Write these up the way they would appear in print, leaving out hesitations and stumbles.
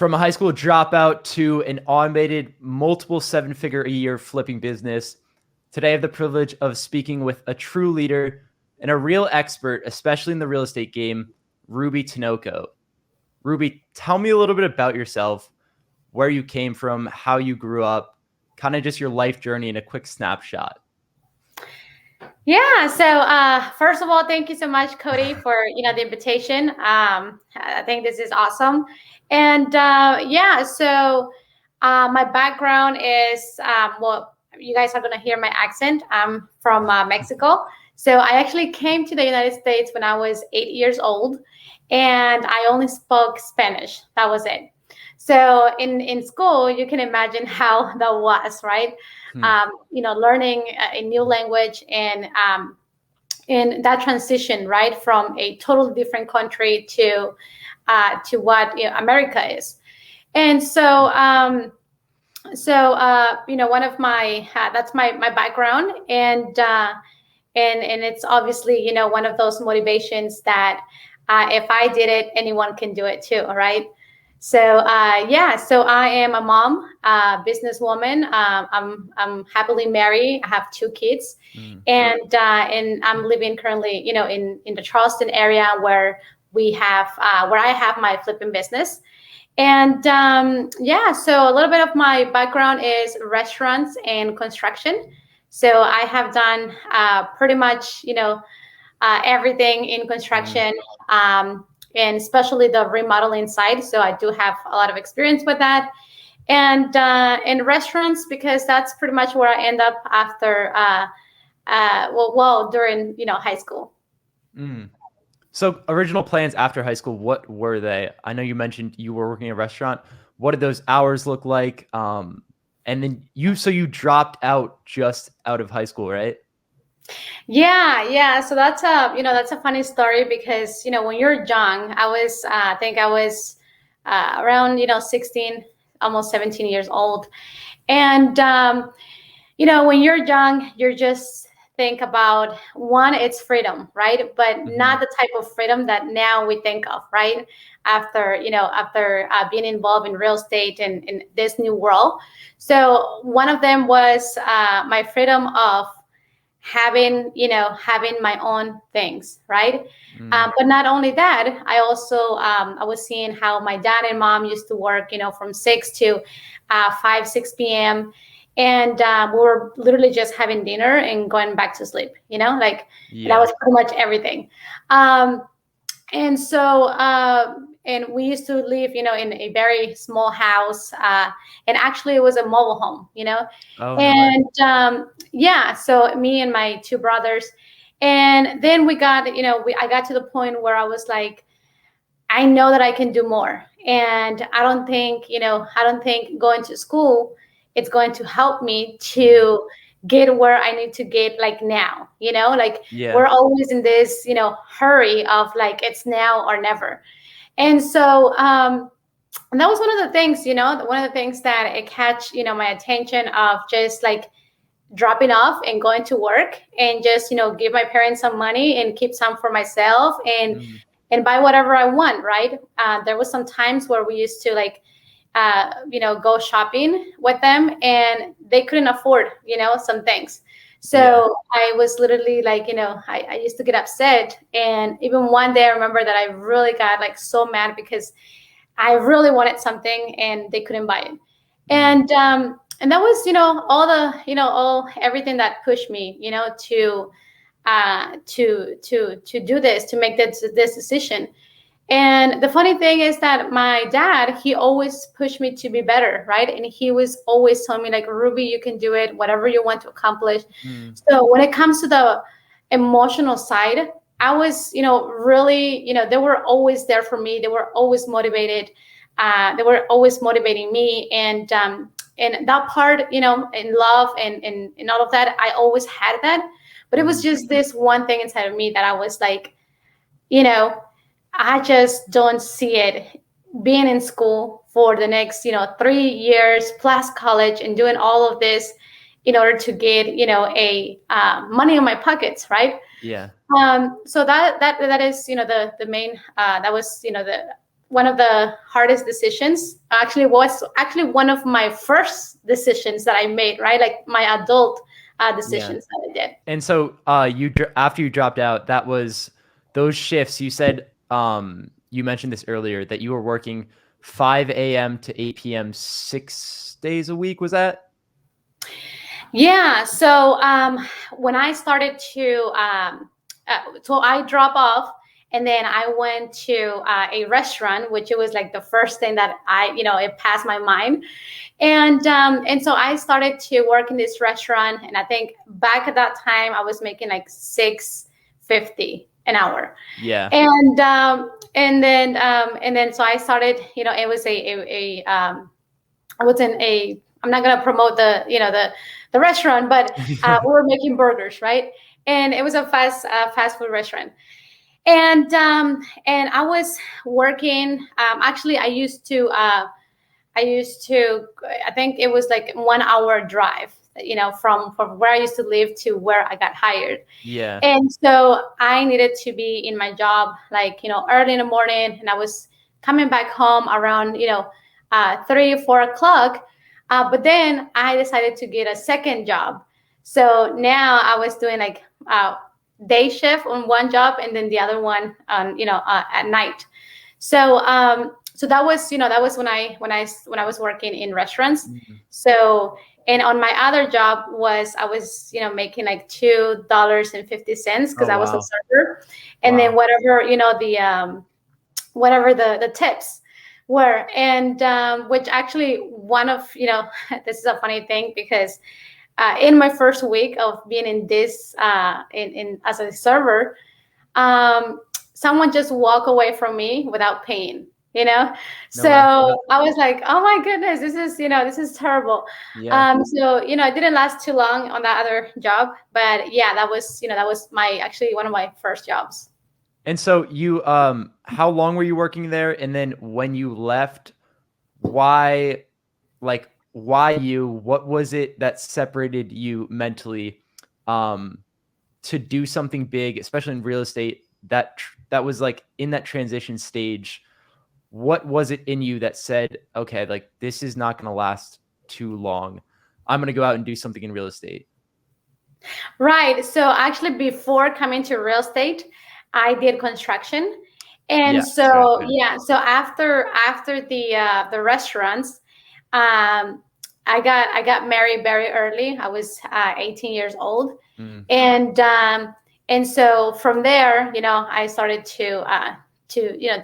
From a high school dropout to an automated multiple seven-figure a year flipping business, today I have the privilege of speaking with a true leader and a real expert, especially in the real estate game, Rubi Tinoco. Ruby, tell me a little bit about yourself, where you came from, how you grew up, kind of just your life journey in a quick snapshot. Yeah. First of all, thank you so much, Cody, for the invitation. I think this is awesome. And my background is well, you guys are gonna hear my accent. I'm from Mexico. So I actually came to the United States when I was 8 years old, and I only spoke Spanish. That was it. So in school, you can imagine how that was, right? Learning a new language and in that transition, right, from a totally different country to what America is. And one of my that's my background, and it's obviously one of those motivations that if I did it, anyone can do it too, right? So I am a mom, businesswoman. I'm happily married. I have 2 kids, and I'm living currently, in the Charleston area where I have my flipping business. And so a little bit of my background is restaurants and construction. So I have done pretty much, everything in construction. And especially the remodeling side. So I do have a lot of experience with that. And in restaurants, because that's pretty much where I end up after, during, high school. So original plans after high school, what were they? I know you mentioned you were working in a restaurant. What did those hours look like? And then you dropped out just out of high school, right? Yeah. So that's a funny story because, when you're young, I think I was around, 16, almost 17 years old. And, when you're young, you're just think about one, it's freedom, right? But not the type of freedom that now we think of, right? After being involved in real estate and in this new world. So one of them was my freedom of having my own things, right? But not only that, I also I was seeing how my dad and mom used to work, from 6 to 6 p.m. And we were literally just having dinner and going back to sleep, that was pretty much everything. And we used to live, in a very small house, and actually it was a mobile home, Oh, and so me and my 2 brothers, and then I got to the point where I was like, I know that I can do more, and I don't think going to school it's going to help me to get where I need to get, like now, we're always in this, hurry of like it's now or never. And so and that was one of the things, one of the things that it catch, my attention of just like dropping off and going to work and just, give my parents some money and keep some for myself and buy whatever I want, right? There was some times where we used to like, go shopping with them and they couldn't afford, some things. So I was literally like, I used to get upset. And even one day I remember that I really got like so mad because I really wanted something and they couldn't buy it. And that was, everything that pushed me, to do this, to make this decision. And the funny thing is that my dad, he always pushed me to be better, right? And he was always telling me like, Ruby, you can do it, whatever you want to accomplish. So when it comes to the emotional side, I was, really, they were always there for me. They were always motivated. They were always motivating me. And that part, in love and all of that, I always had that. But it was just this one thing inside of me that I was like, I just don't see it being in school for the next, 3 years plus college and doing all of this in order to get, a money in my pockets, right? Yeah. So that is, the main, that was, one of the hardest decisions. Actually, was actually one of my first decisions that I made. Right, like my adult Yeah. decisions that I did. And so after you dropped out, that was those shifts. You said you mentioned this earlier that you were working 5 a.m. to 8 p.m. 6 days a week. Was that? Yeah. So when I started to, so I drop off, and then I went to a restaurant, which it was like the first thing that it passed my mind, and so I started to work in this restaurant, and I think back at that time I was making like 6.50 an hour, Yeah. and then so I started. It was I wasn't a. I'm not gonna promote the restaurant, but we were making burgers, right? And it was a fast food restaurant, and I was working. Actually, I used to. I think it was like 1 hour drive, from where I used to live to where I got hired. Yeah. And so I needed to be in my job, like, early in the morning, and I was coming back home around, 3 or 4 o'clock. But then I decided to get a second job. So now I was doing like day shift on one job, and then the other one on, at night. So that was when I was working in restaurants. Mhm. So, and on my other job I was making like $2.50 because Oh I was a wow. server, and then Wow. whatever whatever the tips were, and which actually one of this is a funny thing because in my first week of being in this in as a server, um, someone just walked away from me without paying. No way. So Yep. I was like, oh my goodness, this is terrible. Yeah. So it didn't last too long on that other job, but yeah, that was my actually one of my first jobs. And so you how long were you working there? And then when you left, why why you? What was it that separated you mentally to do something big, especially in real estate that was like in that transition stage? What was it in you that said, okay, like this is not going to last too long. I'm going to go out and do something in real estate. Right. So actually, before coming to real estate, I did construction, and Yeah. Okay. so Okay. yeah. So after the restaurants, um, I got married very early. I was 18 years old, Mm, and so from there, I started to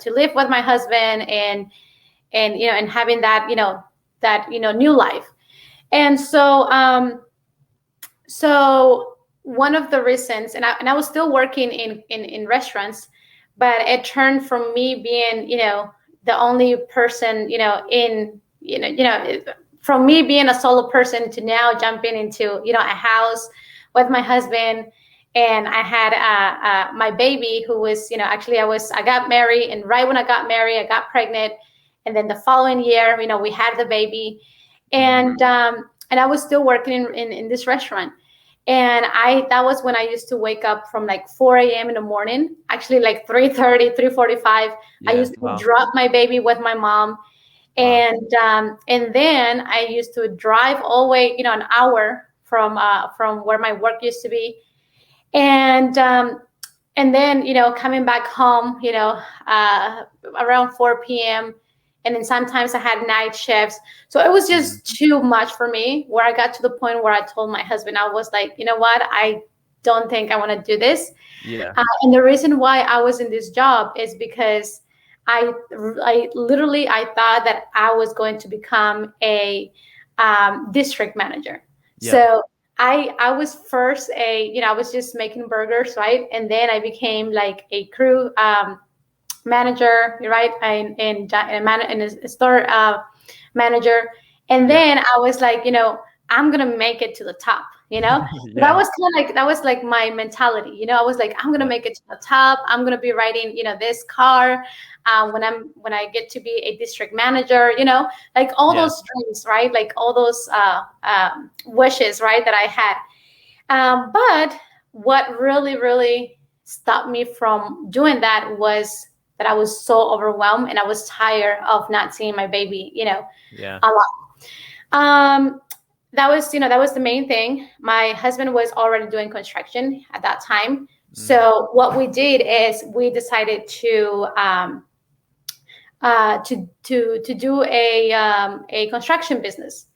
live with my husband, and having that new life, and so one of the reasons, and I was still working in restaurants, but it turned from me being, the only person, from me being a solo person to now jumping into, a house with my husband. And I had my baby who was, actually I got married, and right when I got married, I got pregnant. And then the following year, we had the baby, mm, and I was still working in this restaurant. And that was when I used to wake up from like 4 a.m. in the morning, actually like 3:30, 3:45. I yeah. used to Wow. drop my baby with my mom. Wow. And then I used to drive all the way, an hour from where my work used to be. And then, coming back home, around 4 p.m. And then sometimes I had night shifts. So it was Mm, just too much for me, where I got to the point where I told my husband, I was like, you know what? I don't think I want to do this. yeah. And the reason why I was in this job is because I literally, I thought that I was going to become a district manager. Yeah. So I was first I was just making burgers, right? And then I became like a crew manager, right? And a store manager. And Yeah. then I was like, I'm gonna make it to the top. That Yeah. was that was like my mentality. I was like, I'm gonna Yeah. make it to the top. I'm gonna be riding, this car when I get to be a district manager. Like all Yeah. those dreams, right? Like all those wishes, right? That I had. But what really, really stopped me from doing that was that I was so overwhelmed and I was tired of not seeing my baby, Yeah. a lot. Um, that was the main thing. My husband was already doing construction at that time. So what we did is we decided to do a construction business.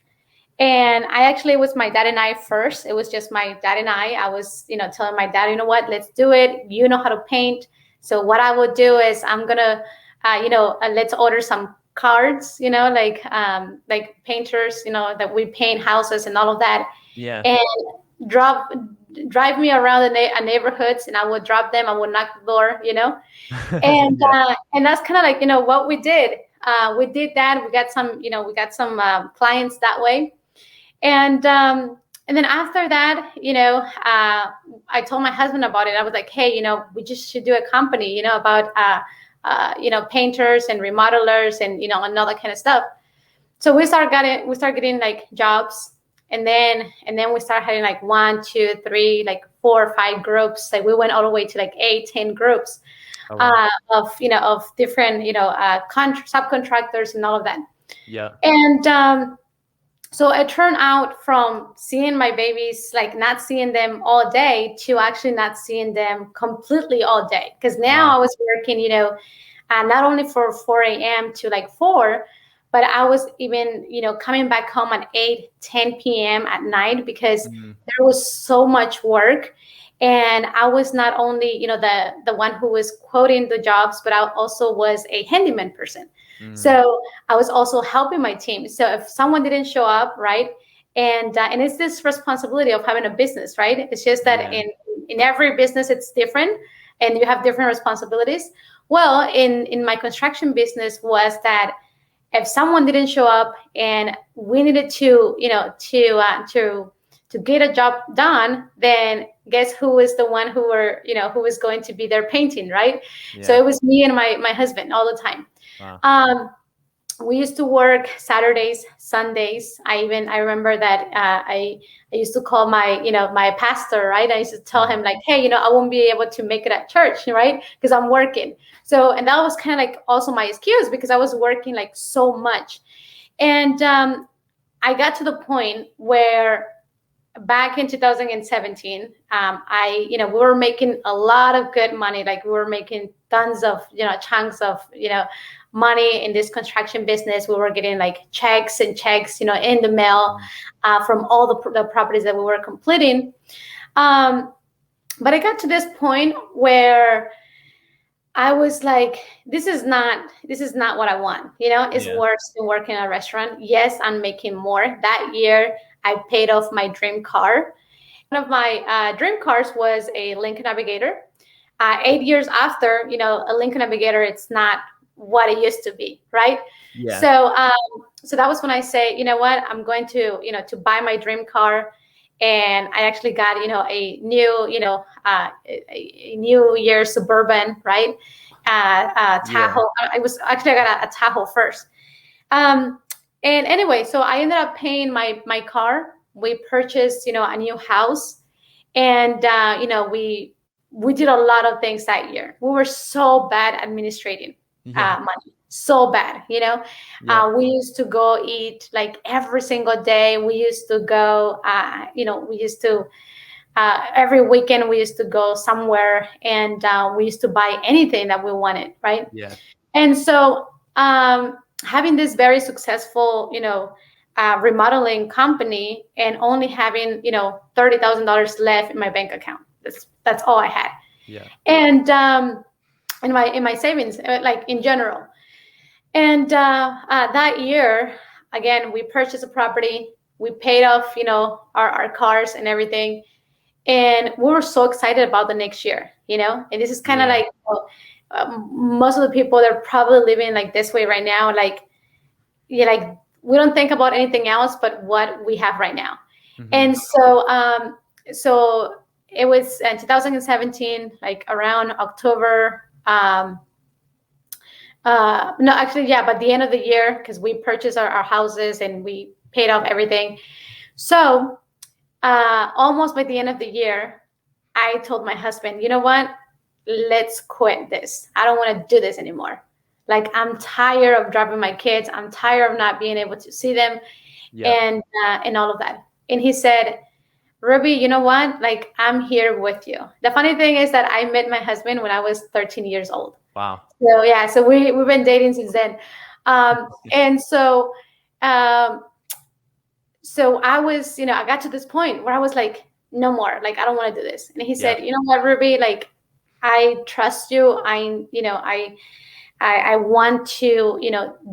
And I actually, it was my dad and I first. It was just my dad and I was, telling my dad, you know what, let's do it. You know how to paint. So what I would do is I'm gonna, let's order some cards, like painters, that we paint houses and all of that, Yeah. and drop drive me around the neighborhoods, and I would drop them. I would knock the door, and Yeah. and that's kind of like what we did. We did that. We got some clients that way, and then after that, I told my husband about it. I was like, hey, we just should do a company, about painters and remodelers and all that kind of stuff. So we start getting like jobs, and then we start having like 1, 2, 3, like 4 or 5 groups. Like we went all the way to like 8, 10 groups Oh, wow. of different subcontractors and all of that. Yeah. And so it turned out from seeing my babies, like not seeing them all day, to actually not seeing them completely all day. Because now Wow. I was working, not only for 4 a.m. to like 4, but I was even, coming back home at 8, 10 p.m. at night, because there was so much work. And I was not only, the one who was quoting the jobs, but I also was a handyman person. So I was also helping my team. So if someone didn't show up, right, and it's this responsibility of having a business, right? It's just that Yeah. in every business it's different, and you have different responsibilities. Well, in my construction business was that if someone didn't show up and we needed to, to get a job done, then guess who was the one who was going to be there painting, right? Yeah. So it was me and my husband all the time. Wow. We used to work Saturdays, Sundays. I remember that I used to call my pastor, right? I used to tell him like, hey, I won't be able to make it at church, right? Because I'm working. So, and that was kind of like also my excuse, because I was working like so much. And I got to the point where back in 2017, we were making a lot of good money. Like we were making tons of, chunks of, money in this construction business. We were getting like checks and checks, in the mail from all the properties that we were completing. But I got to this point where I was like, this is not what I want. It's Yeah. worse than working in a restaurant. Yes, I'm making more. That year, I paid off my dream car. One of my dream cars was a Lincoln Navigator. 8 years after, a Lincoln Navigator, it's not what it used to be, right? Yeah. So that was when I say, you know what, I'm going to, to buy my dream car. And I actually got, a new, a New Year Suburban, right? Tahoe. I got a Tahoe first. And anyway, so I ended up paying my car. We purchased, a new house, and we did a lot of things that year. We were so bad administrating money, so bad. We used to go eat like every single day. We used to go, every weekend we used to go somewhere, and we used to buy anything that we wanted, right? Yeah. And so having this very successful, remodeling company, and only having, $30,000 left in my bank account. That's all I had. Yeah. And in my savings, like in general. And that year, again, we purchased a property. We paid off, our cars and everything. And we were so excited about the next year, And this is kind of like, most of the people, they're probably living like this way right now. Like, like we don't think about anything else but what we have right now. And so it was in 2017, like around October. No, actually, yeah, but the end of the year, because we purchased our houses and we paid off everything. So almost by the end of the year, I told my husband, you know what? let's quit this. I don't want to do this anymore. Like, I'm tired of dropping my kids. I'm tired of not being able to see them, Yeah. and all of that. And he said, Ruby, you know what? Like, I'm here with you. The funny thing is that I met my husband when I was 13 years old. Wow. So yeah, so we've been dating since then. And so so I was, I got to this point where I was like, no more. Like, I don't want to do this. And he Yeah. said, you know what, Ruby, like, I trust you. I want to,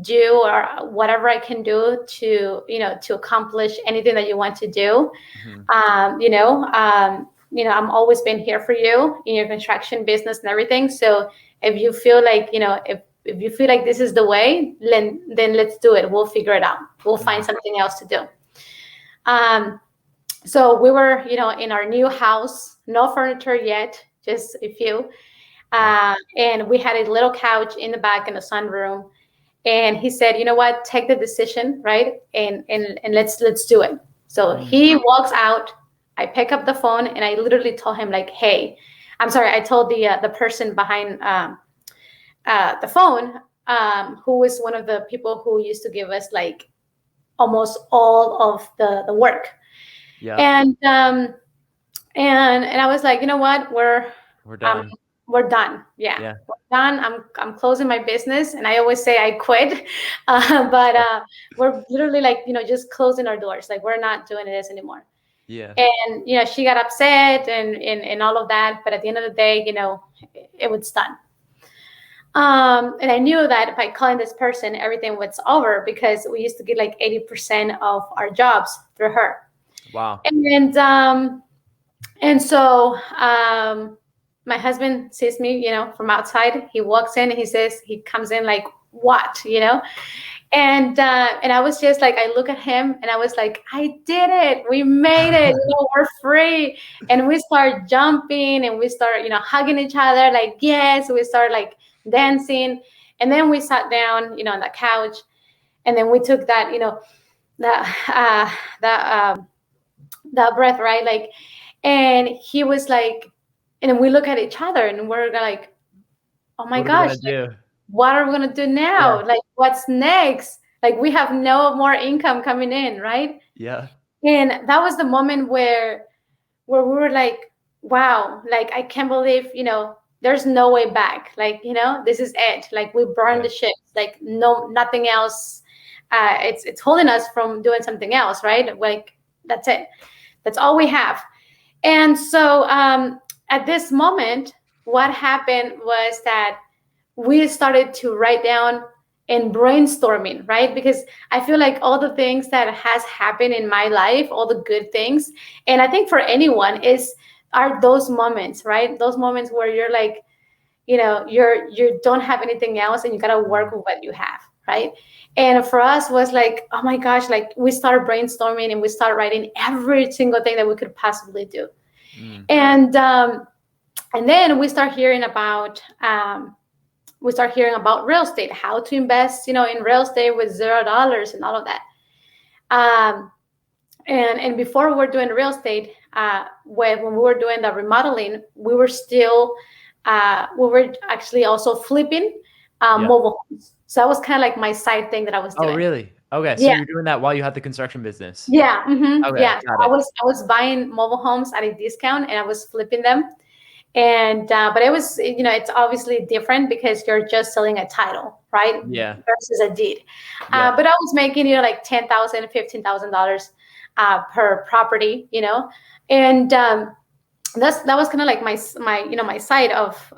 do or whatever I can do to, to accomplish anything that you want to do. I'm always been here for you in your construction business and everything. So if you feel like, if you feel like this is the way, then let's do it. We'll figure it out. We'll find something else to do. So we were, in our new house, no furniture yet, just a few. And we had a little couch in the back in the sunroom. And he said, you know what, take the decision, right? And let's do it. So he walks out. I pick up the phone and I literally told him, like, hey, I'm sorry. I told the person behind the phone, who was one of the people who used to give us like almost all of the work. Yeah. And I was like, you know what, we're done. We're done. Yeah. We're done. I'm closing my business, and I always say I quit, but we're literally like, just closing our doors. Like, we're not doing this anymore. Yeah. And she got upset and all of that, but at the end of the day, it was done. And I knew that by calling this person, everything was over, because we used to get like 80% of our jobs through her. Wow. And so my husband sees me, from outside. He walks in and he comes in like, what, And I was just like, I look at him and I was like, I did it. We made it. We're free. And we start jumping and we start, hugging each other. Like, yes, we start like dancing. And then we sat down, on the couch. And then we took that, that breath, right? Like, and he was like, and then we look at each other and we're like, oh my gosh, what are we going to do now? Like, what's next? Like, we have no more income coming in, right? Yeah. And that was the moment where we were like, wow, like, I can't believe, there's no way back. Like, this is it. Like, we burned the ships. Like, nothing else. It's holding us from doing something else, right? Like, that's it. That's all we have. And so at this moment, what happened was that we started to write down and brainstorming, right? Because I feel like all the things that has happened in my life, all the good things, and I think for anyone are those moments, right? Those moments where you're like, you don't have anything else and you got to work with what you have, right? And for us was like, oh my gosh, like, we started brainstorming and we started writing every single thing that we could possibly do. And then we start hearing about real estate, how to invest, in real estate with $0 and all of that. And before we were doing real estate, when we were doing the remodeling, we were actually also flipping mobile homes. So that was kind of like my side thing that I was doing. Oh, really? Okay, so you're doing that while you had the construction business. Yeah. Okay, yeah. got it. I was buying mobile homes at a discount and I was flipping them. And but it was, it's obviously different because you're just selling a title, right? Yeah. Versus a deed. But I was making, like $10,000, $15,000 per property, and that was kind of like my my side of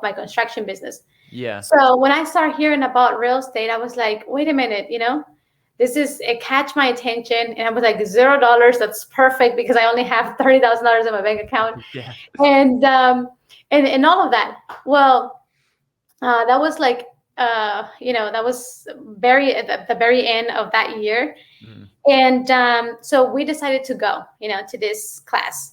my construction business. Yeah. So when I started hearing about real estate, I was like, wait a minute, it catch my attention. And I was like, $0. That's perfect because I only have $30,000 in my bank account. Yeah. And all of that. Well, that was like, that was at the very end of that year. And so we decided to go, to this class.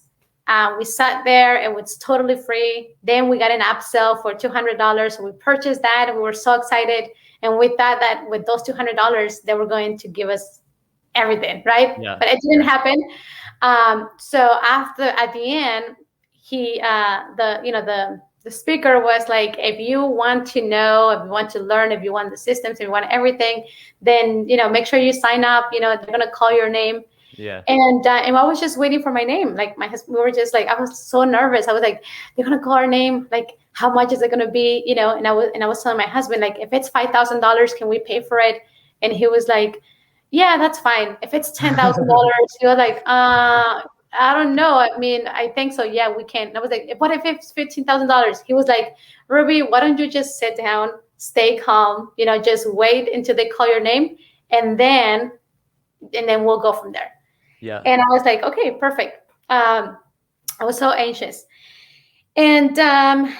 We sat there. It was totally free. Then we got an upsell for $200. So we purchased that. We were so excited. And we thought that with those $200, they were going to give us everything, right? Yeah. But it didn't happen. So at the end, the speaker was like, if you want to know, if you want to learn, if you want the systems, if you want everything, then, make sure you sign up. They're going to call your name. Yeah. And I was just waiting for my name. Like my husband, we were just like, I was so nervous. I was like, they're going to call our name. Like, how much is it going to be? And I was telling my husband, like, if it's $5,000, can we pay for it? And he was like, yeah, that's fine. If it's $10,000, he was like, I don't know. I mean, I think so. Yeah, we can. And I was like, what if it's $15,000? He was like, Ruby, why don't you just sit down, stay calm, just wait until they call your name, and then we'll go from there. Yeah. And I was like, okay, perfect. I was so anxious. And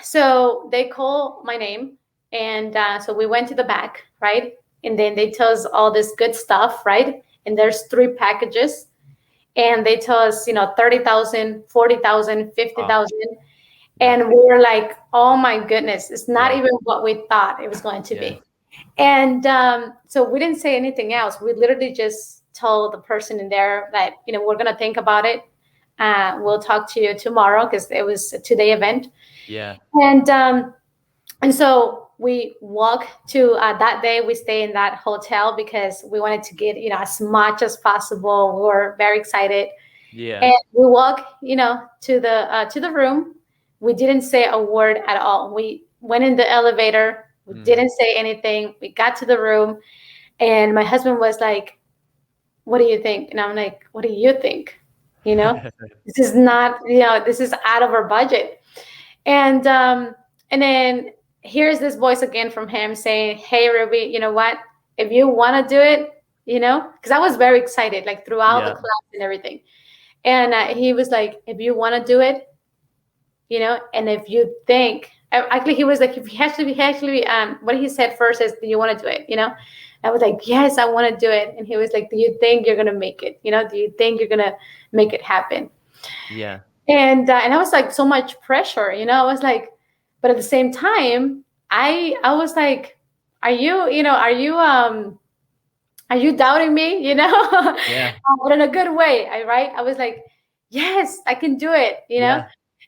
so they call my name. And so we went to the back, right? And then they tell us all this good stuff, right? And there's 3 packages. And they tell us, 30,000, 40,000, 50,000. Wow. And we were like, oh my goodness, it's not even what we thought it was going to be. And so we didn't say anything else. We literally just told the person in there that, we're going to think about it. We'll talk to you tomorrow, because it was a 2-day event. Yeah. And so we walk to that day. We stay in that hotel because we wanted to get, as much as possible. We were very excited. Yeah. And we walk, to the room. We didn't say a word at all. We went in the elevator. We didn't say anything. We got to the room, and my husband was like, what do you think? And I'm like, what do you think? This is not, this is out of our budget. And then here's this voice again from him saying, hey, Ruby, you know what? If you want to do it, because I was very excited, like throughout the class and everything. And he was like, if you want to do it, and if you think, actually, he was like, if he actually, what he said first is, do you want to do it? I was like, yes, I want to do it. And he was like, do you think you're going to make it? Do you think you're going to make it happen? Yeah. And I was like, so much pressure, I was like, but at the same time, I was like, are you doubting me? Yeah. But in a good way, right? I was like, yes, I can do it, Yeah.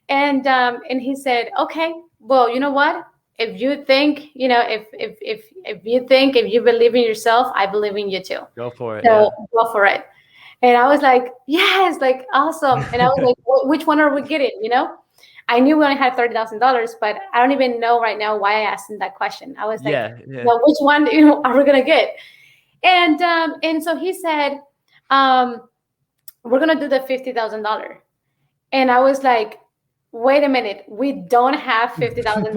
And he said, okay, well, you know what? If you think, if you believe in yourself, I believe in you too. Go for it. So go for it. And I was like, yes, like awesome. And I was like, which one are we getting? I knew we only had $30,000, but I don't even know right now why I asked him that question. I was like, which one, are we gonna get? And so he said, we're gonna do the $50,000. And I was like, wait a minute, we don't have $50,000.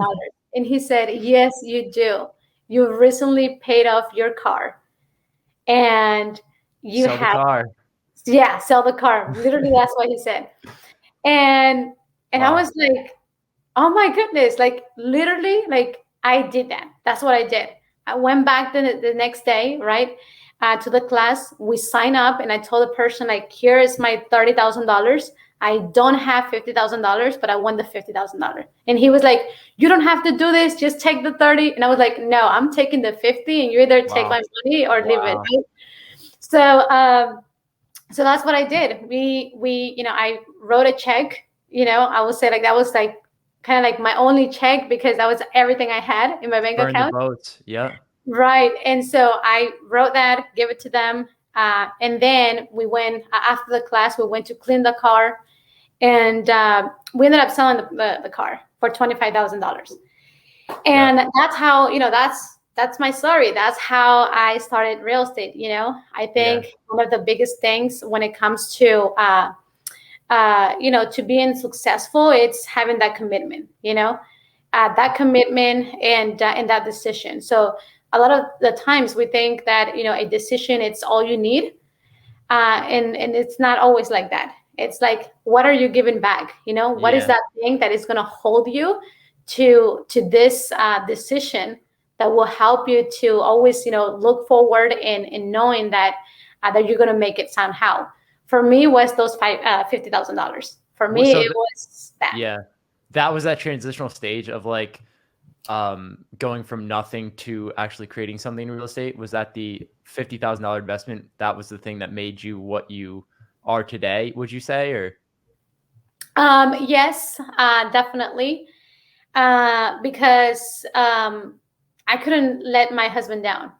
And he said, yes, you do. You recently paid off your car, and you sell the car. Yeah, sell the car. Literally, that's what he said. And I was like, oh my goodness, like literally, like I did that. That's what I did. I went back the next day, right, to the class. We signed up, and I told the person, like, here is my $30,000. I don't have $50,000, but I won the $50,000. And he was like, you don't have to do this. Just take the 30. And I was like, no, I'm taking the 50, and you either take my money or leave it. Right? So that's what I did. I wrote a check, I would say like that was like kind of like my only check, because that was everything I had in my bank account. The boats. Yeah. Right. And so I wrote that, gave it to them. And then we went, after the class, we went to clean the car, and we ended up selling the car for $25,000. And that's how, that's my story. That's how I started real estate. I think one of the biggest things when it comes to, to being successful, it's having that commitment, that commitment and that decision. So a lot of the times we think that, a decision, it's all you need. And it's not always like that. It's like, what are you giving back? What is that thing that is going to hold you to this decision that will help you to always, look forward and knowing that you're going to make it somehow. For me, it was those $50,000. For me, it was that. Yeah, that was that transitional stage of like going from nothing to actually creating something in real estate. Was that the $50,000 investment? That was the thing that made you what you are today, would you say? Or yes, definitely. because I couldn't let my husband down,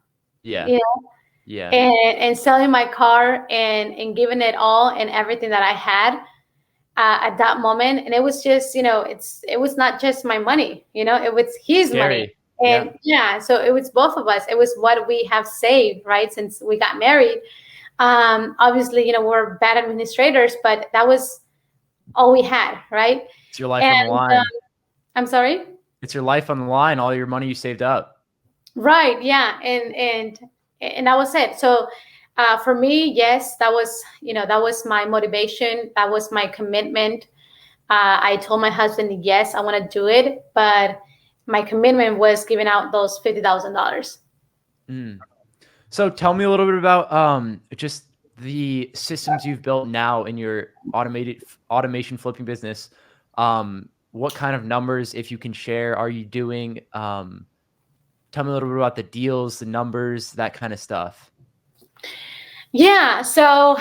Yeah. you know, Yeah. and selling my car and giving it all and everything that I had at that moment. And it was just, it was not just my money, it was his money. Scary. Yeah. And yeah, so it was both of us. It was what we have saved, right, since we got married. Obviously, we're bad administrators, but that was all we had, right? It's your life on the And line. I'm sorry. It's your life on the line, all your money you saved up. Right. Yeah. And that was it. So for me, yes, that was my motivation. That was my commitment. I told my husband, yes, I want to do it, but my commitment was giving out those $50,000. Mm. So tell me a little bit about just the systems you've built now in your automation flipping business. What kind of numbers, if you can share, are you doing? Tell me a little bit about the deals, the numbers, that kind of stuff. Yeah. So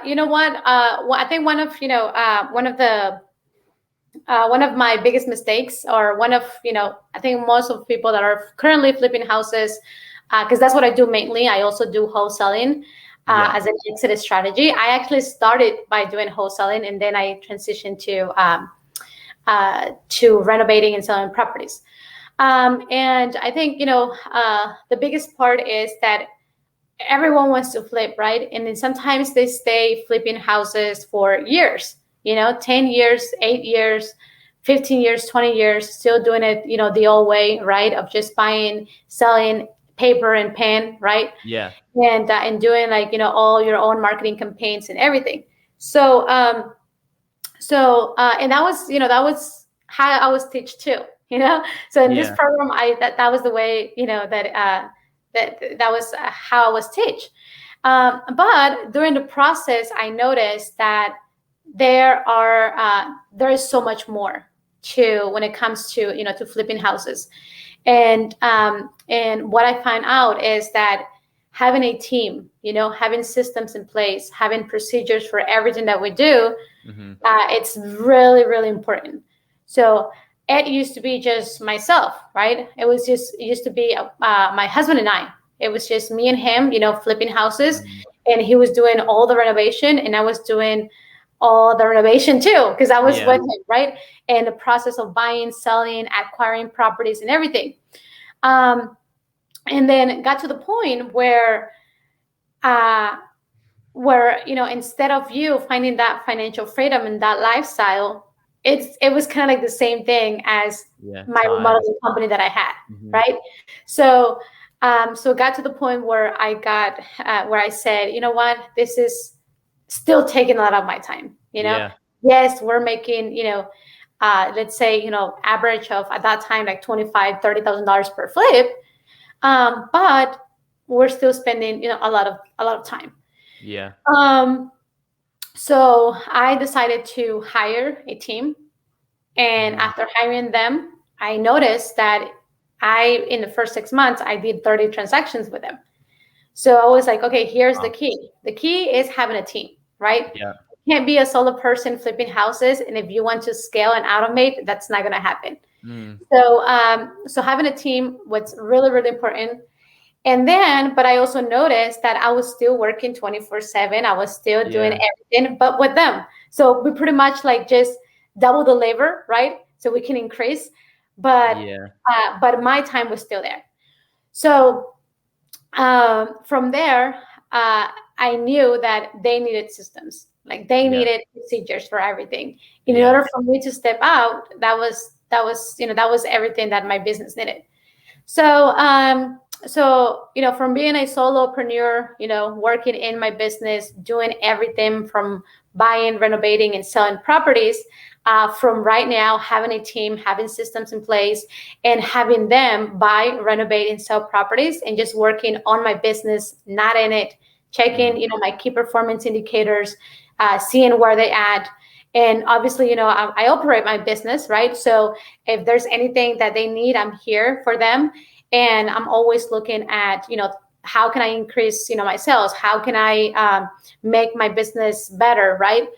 you know what? I think one of my biggest mistakes, or I think most of people that are currently flipping houses, because that's what I do mainly. I also do wholesaling Yeah. as an exit strategy. I actually started by doing wholesaling, and then I transitioned to renovating and selling properties. And I think the biggest part is that everyone wants to flip, right? And then sometimes they stay flipping houses for years, 10 years, 8 years, 15 years, 20 years, still doing it, the old way, right? Of just buying, selling paper and pen, right? Yeah. And doing all your own marketing campaigns and everything. So, and that was how I was teach too, So in this Yeah. program, that was the way, that was how I was teach. But during the process, I noticed that there is so much more to when it comes to to flipping houses, and what I find out is that having a team, having systems in place, having procedures for everything that we do, Mm-hmm. it's really, really important. So it used to be just myself, right? It used to be my husband and I. It was just me and him, flipping houses, Mm-hmm. and he was doing all the renovation, and I was doing all the renovation too, because I was Yeah. with him, right? And the process of buying, selling, acquiring properties, and everything. And then it got to the point uh, where instead of you finding that financial freedom and that lifestyle, it was kind of like the same thing as Yeah. my Time. remodeling company that I had, Mm-hmm. right? So so it got to the point where where I said, you know what, this is still taking a lot of my time. Yeah. Yes, we're making let's say average of at that time like $25,000-$30,000 per flip, but we're still spending a lot of time. Yeah. So I decided to hire a team. And Mm-hmm. after hiring them, I noticed that in the first 6 months, I did 30 transactions with them. So I was like, okay, here's the Wow. key. The key is having a team, right? Yeah. You can't be a solo person flipping houses. And if you want to scale and automate, that's not going to happen. Mm. So having a team was really, really important. And then, but I also noticed that I was still working 24/7. I was still doing Yeah. everything, but with them. So we pretty much like just double the labor, right? So we can increase, but Yeah. my time was still there. So from there, I knew that they needed systems, like they Yeah. needed procedures for everything. In Yeah. order for me to step out, that was everything that my business needed. So from being a solopreneur, working in my business, doing everything from buying, renovating, and selling properties, from right now having a team, having systems in place, and having them buy, renovate, and sell properties, and just working on my business, not in it, checking, Mm. my key performance indicators, seeing where they at. And obviously, I operate my business, right? So if there's anything that they need, I'm here for them. And I'm always looking at, how can I increase, my sales? How can I make my business better, right?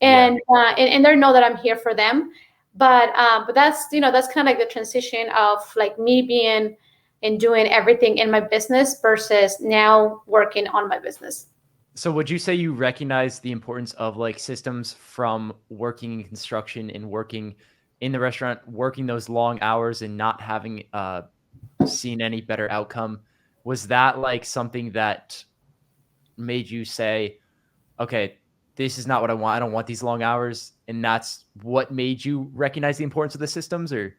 Yeah. And they know that I'm here for them. But that's that's kind of like the transition of like me being and doing everything in my business versus now working on my business. So would you say you recognize the importance of like systems from working in construction and working in the restaurant, working those long hours and not having seen any better outcome? Was that like something that made you say, okay, this is not what I want. I don't want these long hours. And that's what made you recognize the importance of the systems? Or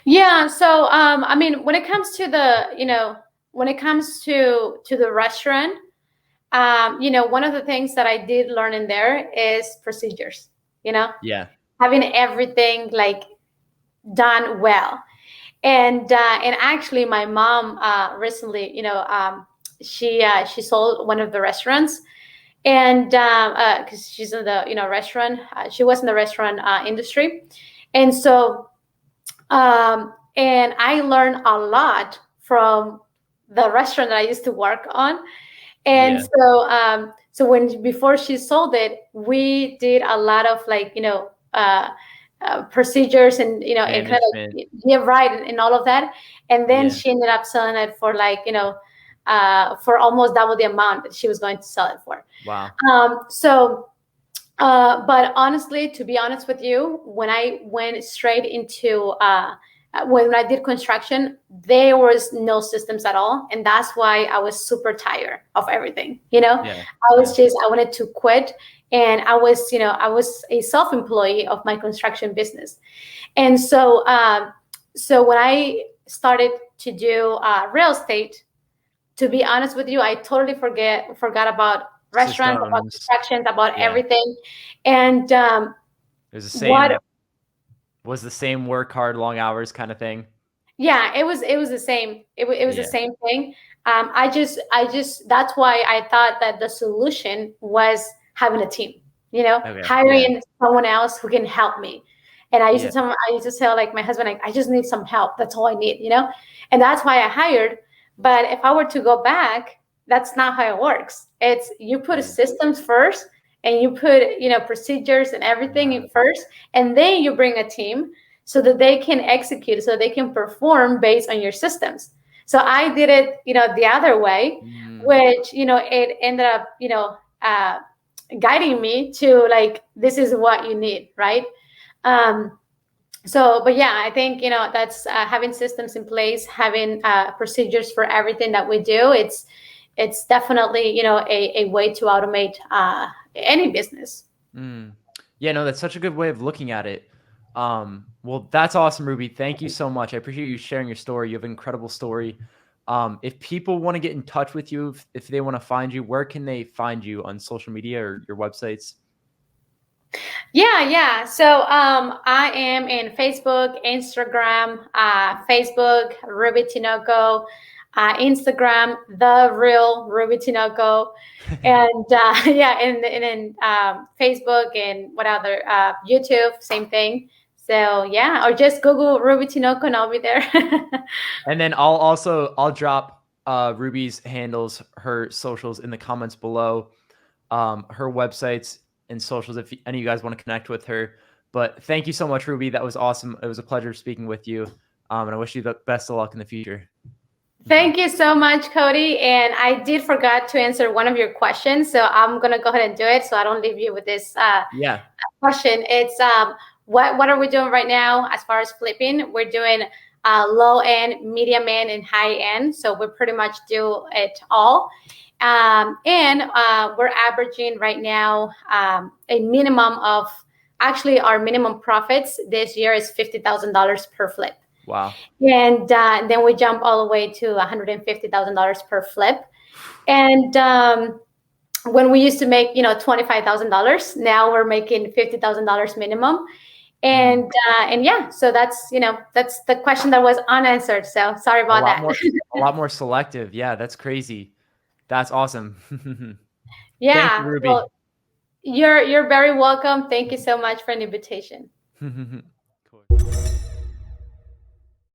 Yeah. So, I mean, when it comes to when it comes to the restaurant, one of the things that I did learn in there is procedures. You know, yeah, having everything like done well. And actually, my mom recently, she sold one of the restaurants, and because she's in the restaurant, she was in the restaurant industry, and so and I learned a lot from the restaurant that I used to work on. And yeah, so when before she sold it, we did a lot of like procedures and and kind of management. like yeah, right, and all of that. And then Yeah, she ended up selling it for like for almost double the amount that she was going to sell it for. wow, So but honestly, to be honest with you, when I went straight into when I did construction, there was no systems at all, and that's why I was super tired of everything. yeah, yeah, I wanted to quit, and I was a self-employee of my construction business, and so when I started to do real estate, to be honest with you, I totally forgot about restaurants, about systems. constructions, about Yeah, everything. And it was the what same. Was the same work hard, long hours kind of thing. Yeah, it was the same. It was the Yeah. same thing. I just that's why I thought that the solution was having a team. Okay. Yeah. Hiring someone else who can help me. And Yeah. I used to tell like my husband, like, I just need some help. That's all I need. And that's why I hired. But if I were to go back, that's not how it works. It's you put Yeah. systems first, and you put procedures and everything Wow. in first, and then you bring a team so that they can execute, so they can perform based on your systems. So I did it, the other way, Mm. which, it ended up, guiding me to like, this is what you need, right? Um, but yeah, I think, that's having systems in place, having procedures for everything that we do. It's definitely, a way to automate any business. Mm. Yeah, no, that's such a good way of looking at it. Well, that's awesome, Ruby. Thank you so much. I appreciate you sharing your story. You have an incredible story. If people want to get in touch with you, if they want to find you, where can they find you on social media or your websites? Yeah. So I am in Facebook, Instagram, Facebook, Ruby Tinoco, Instagram, The Real Ruby Tinoco, and yeah, and then Facebook and what other YouTube, same thing. So yeah, or just Google Ruby Tinoco and I'll be there. And then I'll drop Ruby's handles, her socials in the comments below, her websites and socials if any of you guys want to connect with her. But thank you so much, Ruby. That was awesome. It was a pleasure speaking with you. And I wish you the best of luck in the future. Thank you so much, Cody. And I did forget to answer one of your questions, so I'm gonna go ahead and do it so I don't leave you with this Yeah. question. It's what are we doing right now as far as flipping? We're doing low end, medium end, and high end. So we pretty much do it all. And we're averaging right now a minimum of, actually our minimum profits this year is $50,000 per flip. Wow. And then we jump all the way to $150,000 per flip. And when we used to make, $25,000, now we're making $50,000 minimum. And yeah, so that's that's the question that was unanswered. So sorry A about lot that. more, a lot more selective. Yeah, that's crazy. That's awesome. Thank you, Yeah. Ruby. Well, you're very welcome. Thank you so much for the invitation.